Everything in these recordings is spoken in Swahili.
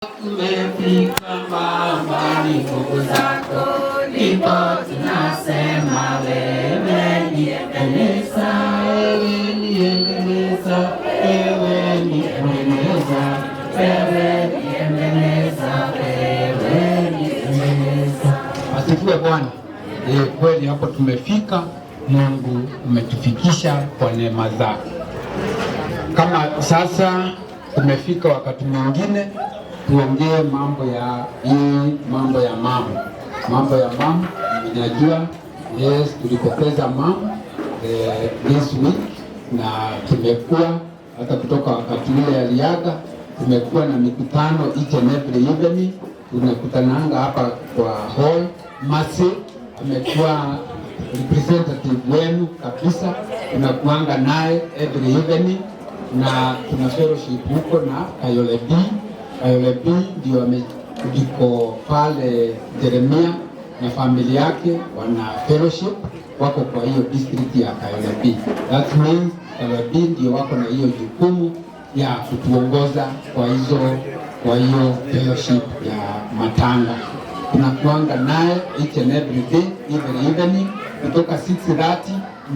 Tumefika mbali nguvu zako, ndipo tunasema wewe ni Ebeneza, wewe ni Ebeneza, wewe ni Ebeneza, wewe ni Ebeneza, wewe ni Ebeneza. Asifiwe Bwana. Kweli hapo tumefika, Mungu umetufikisha kwa neema zake. Kama sasa tumefika wakati mwingine tuongee mambo ya mama. Ninajua yes, tulipoteza mama this week, na tumekuwa hata kutoka wakati ule aliaga, tumekuwa na mikutano each and every evening. Tunakutananga hapa kwa hall. Masi amekuwa representative wenu kabisa, tunakuanga naye every evening, na tuna fellowship huko na Kayole B ndio ndiko pale Jeremia na familia yake wana fellowship wako kwa hiyo district ya Kayole B. That means Kayole B ndio wako na hiyo jukumu ya kutuongoza kwa hiyo fellowship ya matanga. Tunakuanga naye each and every day, every evening kutoka 6:30,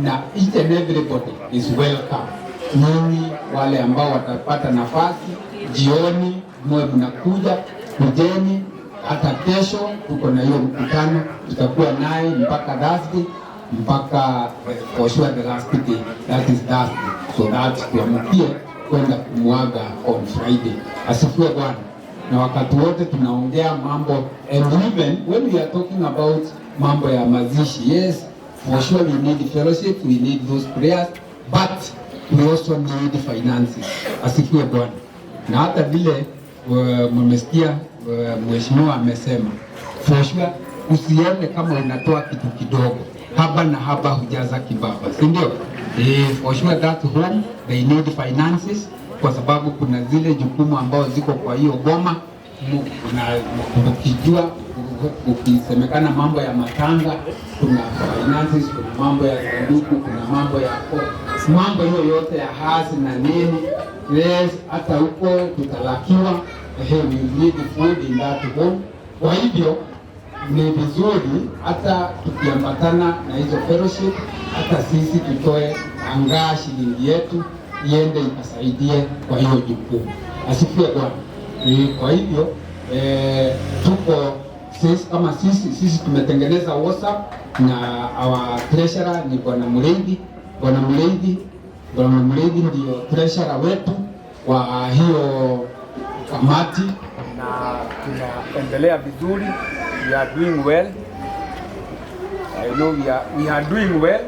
na each and everybody is welcome. Nyinyi wale ambao watapata nafasi jioni mwe mnakuja, kujeni. Hata kesho tuko na hiyo mkutano, tutakuwa naye mpaka Thursday, mpaka for sure the last day, that is Thursday, so that tuamkie kwenda kumwaga on Friday. Asifiwe Bwana. Na wakati wote tunaongea mambo, and even when we are talking about mambo ya mazishi, yes, for sure we need fellowship, we need those prayers, but we also need finances. Asifiwe Bwana. Na hata vile mmesikia mheshimiwa amesema, for sure usiende kama unatoa kitu kidogo, haba na haba hujaza kibaba, si ndio? For sure that home they need finances, kwa sababu kuna zile jukumu ambao ziko kwa hiyo goma. Ukijua ukisemekana mambo ya matanga, kuna finances, kuna mambo ya sanduku, kuna mambo hiyo yote ya hazi na nini. Yes, hata huko tutalakiwa, we need food in that home. Kwa hivyo ni vizuri hata tukiambatana na hizo fellowship, hata sisi tutoe angaa shilingi yetu iende ikasaidie kwa hiyo jukumu. Asifiwe Bwana. Kwa hivyo tuko sisi kama sisi tumetengeneza WhatsApp, na our treasurer ni Bwana Mleidi ndio treasurer wetu wa hiyo kamati, na tunaendelea vizuri. We are doing well. I know we are doing well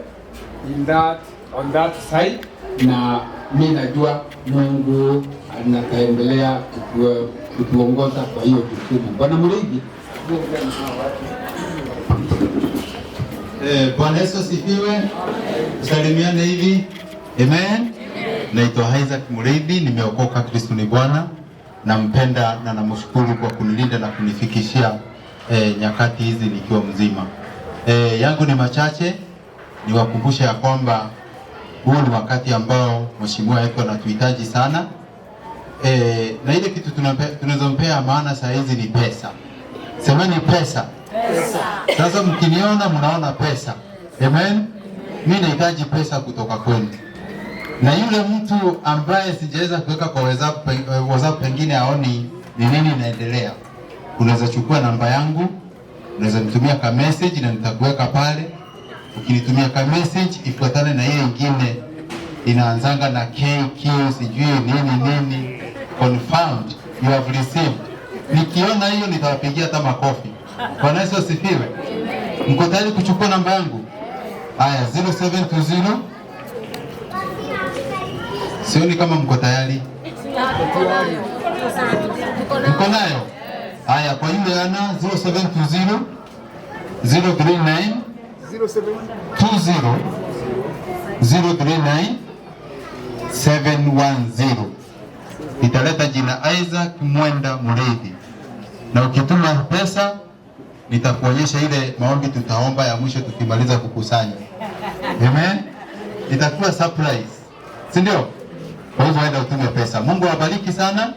on that side, na mimi najua Mungu anataendelea kutuongoza kwa hiyo jukumu. Bwana Mleidi. Bwana Yesu asifiwe. Salimiane hivi. Amen. Naitwa Isaac Mleidi, nimeokoka, Kristo ni Bwana. Nampenda na namshukuru kwa kunilinda na kunifikishia nyakati hizi nikiwa mzima. Yangu ni machache, niwakumbusha ya kwamba huu ni wakati ambao mheshimiwa wetu anatuhitaji sana. Na ile kitu tunazompea maana saa hizi ni pesa. Semeni pesa. Sasa mkiniona mnaona pesa. Amen. Mimi nahitaji pesa kutoka kwenu. Na yule mtu ambaye sijaweza kuweka kwa WhatsApp pengine aoni ni nini inaendelea, unaweza chukua namba yangu, unaweza nitumia ka message na nitakuweka pale. Ukinitumia ka message ifuatane na ile nyingine inaanzanga na KQ sijui nini confirmed you have received. Nikiona hiyo nitawapigia hata makofi. Bwana Yesu asifiwe. Mko tayari kuchukua namba yangu? Haya, 0720. Sioni kama mko tayari. Mko nayo? Haya, kwa yule ana 0720 039 039 710. Italeta jina Isaac Mwenda Mleidi, na ukituma pesa nitakuonyesha ile maombi tutaomba ya mwisho tukimaliza kukusanya. Amen. Itakuwa surprise, si ndio? Kwa hivyo enda utume pesa. Mungu awabariki sana.